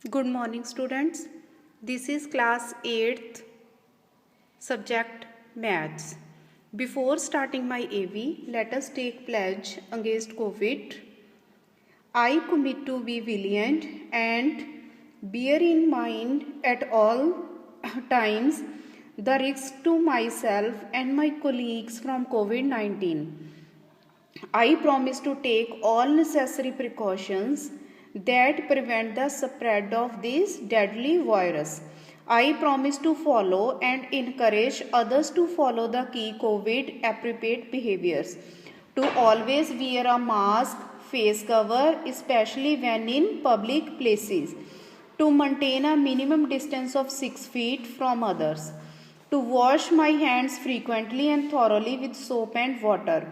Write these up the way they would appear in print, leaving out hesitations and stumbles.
Good morning students. This is class 8th subject maths. Before starting my AV, let us take pledge against COVID. I commit to be vigilant and bear in mind at all times the risk to myself and my colleagues from COVID-19. I promise to take all necessary precautions that prevent the spread of this deadly virus. I promise to follow and encourage others to follow the key COVID appropriate behaviors. To always wear a mask, face cover, especially when in public places. To maintain a minimum distance of 6 feet from others. To wash my hands frequently and thoroughly with soap and water.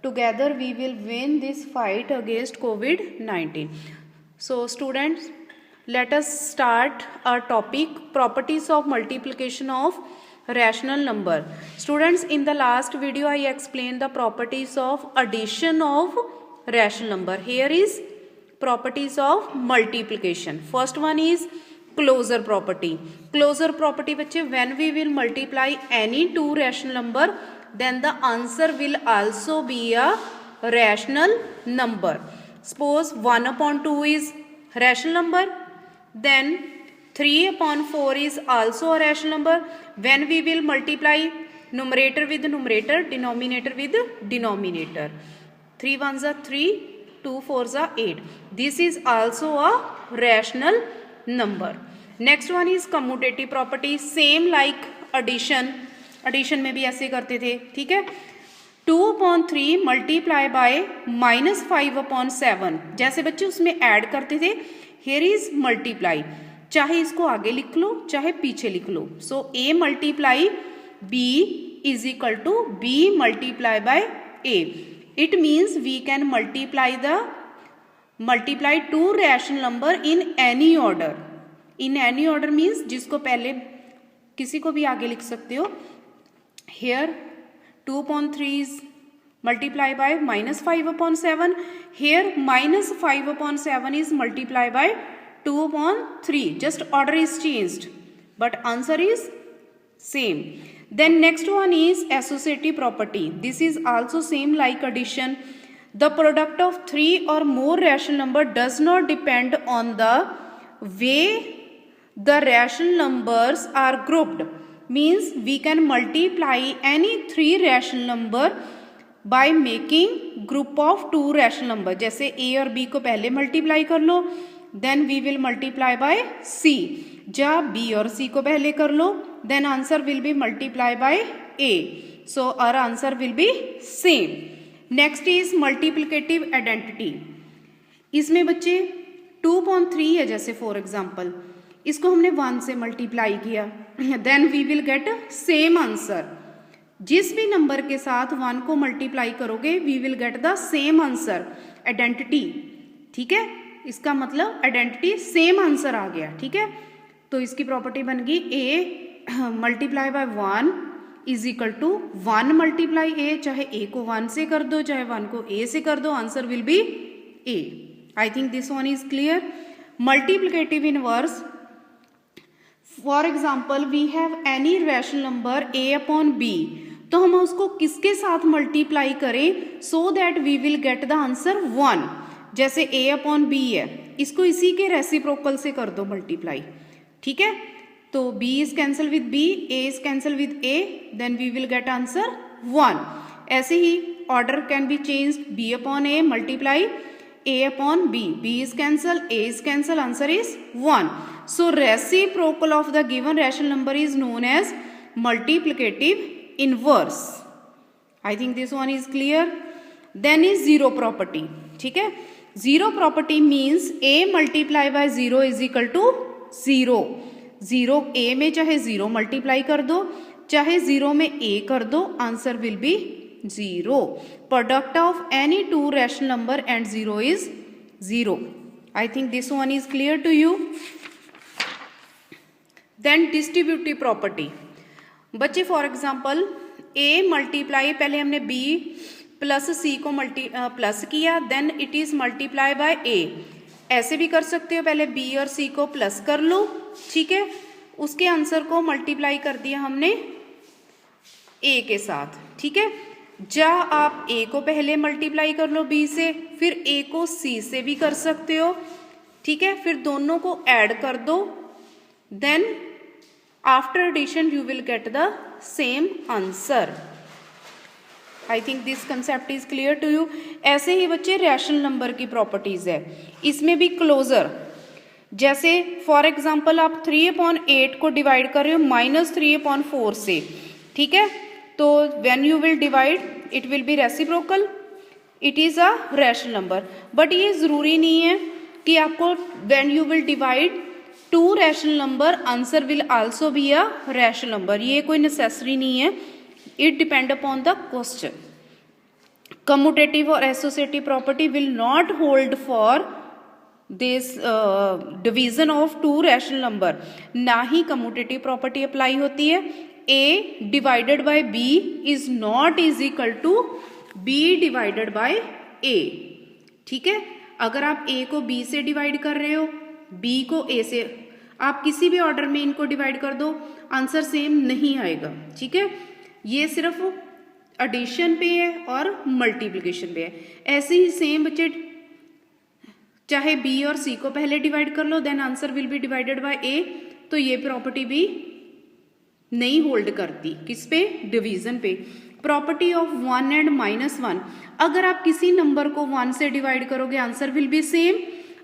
Together we will win this fight against COVID-19. So students, let us start our topic, properties of multiplication of rational number. Students, in the last video I explained the properties of addition of rational number. Here is properties of multiplication. First one is closure property. Closure property बच्चे, when we will multiply any two rational number, then the answer will also be a rational number. Suppose 1 upon 2 is rational number, then 3 upon 4 is also a rational number. When we will multiply numerator with numerator, denominator with denominator. 3 ones are 3, 2 fours are 8. This is also a rational number. Next one is commutative property. Same like addition. Addition में भी ऐसे करते थे, ठीक है. 2/3 multiply by -5/7. जैसे बच्चे उसमें ऐड करते थे, हियर इज मल्टीप्लाई. चाहे इसको आगे लिख लो चाहे पीछे लिख लो. So a multiply b is equal to b multiply by a. It means we can multiply two rational number in any order. In any order means जिसको पहले किसी को भी आगे लिख सकते हो. Here 2/3 is multiplied by -5/7. Here -5/7 is multiplied by 2/3. Just order is changed, but answer is same. Then next one is associative property. This is also same like addition. The product of three or more rational number does not depend on the way the rational numbers are grouped. Means we can multiply any three rational number by making group of two rational number. जैसे a और b को पहले multiply कर लो, then we will multiply by c. जब b और c को पहले कर लो, then answer will be multiply by a. So our answer will be same. Next is multiplicative identity. इसमें बच्चे 2/3 है, जैसे फॉर एग्जाम्पल इसको हमने 1 से मल्टीप्लाई किया, then we will get same answer. जिस भी नंबर के साथ 1 को मल्टीप्लाई करोगे we will get the same answer. Identity, ठीक है, इसका मतलब आइडेंटिटी सेम आंसर आ गया, ठीक है. तो इसकी प्रॉपर्टी बन गई a multiply by 1 is equal to 1 multiply a. चाहे a को 1 से कर दो चाहे 1 को a से कर दो, answer will be a. I think this one is clear. Multiplicative inverse. For example we have any rational number a upon b, तो हम उसको किसके साथ मल्टीप्लाई करें so that we will get the answer 1. जैसे a अपॉन b है, इसको इसी के रेसिप्रोकल से कर दो मल्टीप्लाई, ठीक है. तो b is cancel with b, a is cancel with a, then we will get answer 1. ऐसे ही order can be changed. b upon a multiply a upon b, b is cancel, a is cancel, answer is 1. So reciprocal of the given rational number is known as multiplicative inverse. I think this one is clear. Then is zero property, ठीक है. Zero property means a multiply by 0 is equal to 0. 0 a में चाहे 0 multiply कर दो चाहे 0 में a कर दो, answer will B 0. Product of any two rational number and 0 is 0. I think this one is clear to you. Then distributive property. बच्चे for example a multiply, पहले हमने b प्लस c को प्लस किया, then it is multiply by a. ऐसे भी कर सकते हो, पहले बी और सी को प्लस कर लो, ठीक है, उसके आंसर को मल्टीप्लाई कर दिया हमने ए के साथ, ठीक है। जा आप ए को पहले मल्टीप्लाई कर लो बी से, फिर ए को सी से भी कर सकते हो, ठीक है, फिर दोनों को ऐड कर दो, then after addition you will get the same answer. I think this concept is clear to you. ऐसे ही बच्चे रैशनल नंबर की प्रॉपर्टीज है, इसमें भी क्लोजर, जैसे फॉर एग्जाम्पल आप 3/8 को डिवाइड कर रहे हो -3/4 से, ठीक है, तो when you will divide it will be reciprocal, it is a rational number. But ये जरूरी नहीं है कि आपको when you will divide 2 rational number answer will also be a rational number, ये कोई नेसेसरी नहीं है, it depend upon the question. Commutative और associative property will not hold for this division of 2 rational number, ना ही commutative property apply होती है। ए divided by b is not is equal to b divided by a, ठीक है। अगर आप ए को बी से डिवाइड कर रहे हो, बी को ए से, आप किसी भी ऑर्डर में इनको डिवाइड कर दो, आंसर सेम नहीं आएगा, ठीक है। ये सिर्फ एडिशन पे है और मल्टीप्लिकेशन पे है। ऐसे ही सेम बच्चे चाहे बी और सी को पहले डिवाइड कर लो, then answer will be divided by a, तो ये प्रॉपर्टी भी नहीं होल्ड करती, किस पे, डिवीजन पे। प्रॉपर्टी ऑफ 1 एंड -1, अगर आप किसी नंबर को 1 से डिवाइड करोगे आंसर विल बी सेम,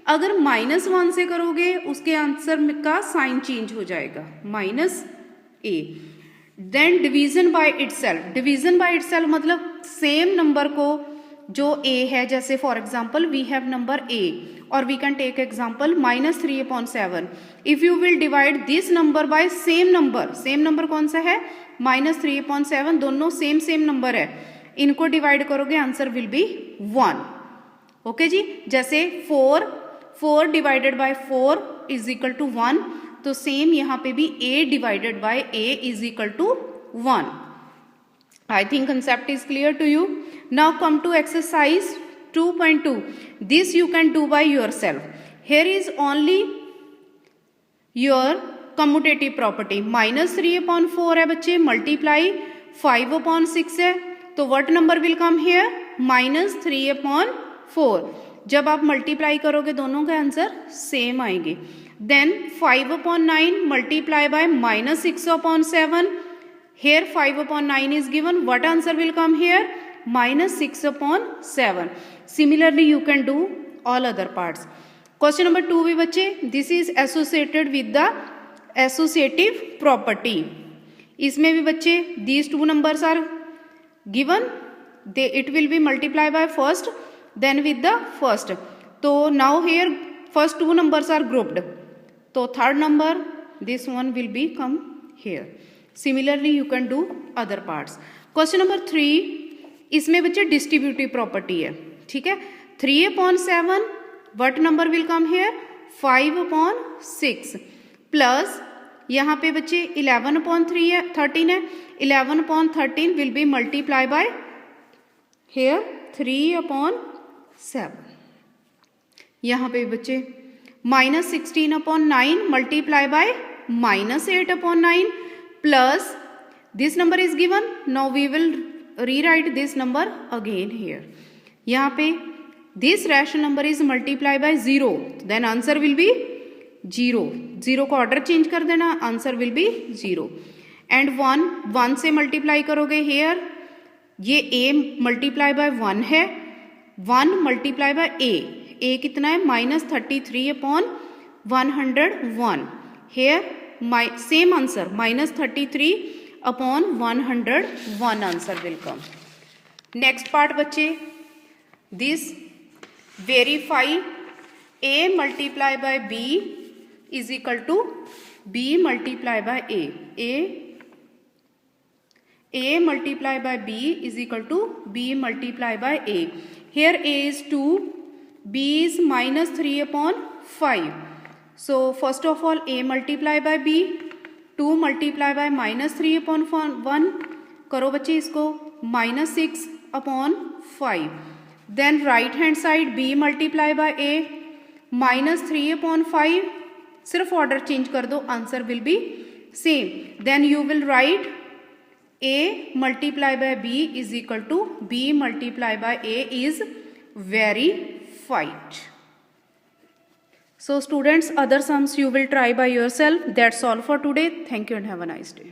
अगर -1 से करोगे उसके आंसर का साइन चेंज हो जाएगा, -a। Then division by itself, division by itself मतलब सेम नंबर को जो a है, जैसे for example we have number a और we can take example -3/7, if you will divide this number by same number कौन सा है, -3/7, दोनों सेम नंबर है, इनको डिवाइड करोगे आंसर विल बी 1, ओके जी। जैसे 4 divided by 4 is equal to 1, तो सेम यहाँ पे भी a divided by a is equal to 1। I think concept is clear to you. Now come to exercise 2.2, this you can do by yourself. Here is only your commutative property, -3/4 है बच्चे, multiply 5/6 है, तो what number will come here, -3/4। जब आप multiply करोगे दोनों के answer same आएंगे। Then 5/9 multiply by -6/7, here 5/9 is given, what answer will come here, -6/7। Similarly you can do all other parts. Question number 2 भी बच्चे, this is associated with the associative property, इसमें भी बच्चे these 2 numbers are given, it will be multiplied by first then with the first, तो now here first 2 numbers are grouped, तो third number this one will be come here. Similarly you can do other parts. Question number 3, इसमें बच्चे distributive property है, ठीक है। 3/7 what number will come here, 5/6 plus यहाँ पे बच्चे 11/3 है, 13 है, 11/13 will be multiply by here 3/7। यहाँ पे बच्चे -16/9 multiply by -8/9 plus this number is given, now we will rewrite this number again here. यहाँ पे this rational number is multiplied by 0, then answer will be 0 को ऑर्डर चेंज कर देना, answer will B 0। And 1 से multiply करोगे hair, ये a multiply by 1 है, 1 multiply by a कितना है, -33/101, here same answer -33/101 answer will come. Next part बच्चे, this verify a multiply by b is equal to b multiply by a multiply by b is equal to b multiply by a। Here a is 2, b is -3/5, so first of all a multiply by b, 2 multiply by -3/1, करो बच्चे इसको, -6/5, then right hand side b multiply by a -3/5, सिर्फ order change कर दो, answer will be same. Then you will write A multiply by B is equal to B multiply by A is verified. So students, other sums you will try by yourself. That's all for today. Thank you and have a nice day.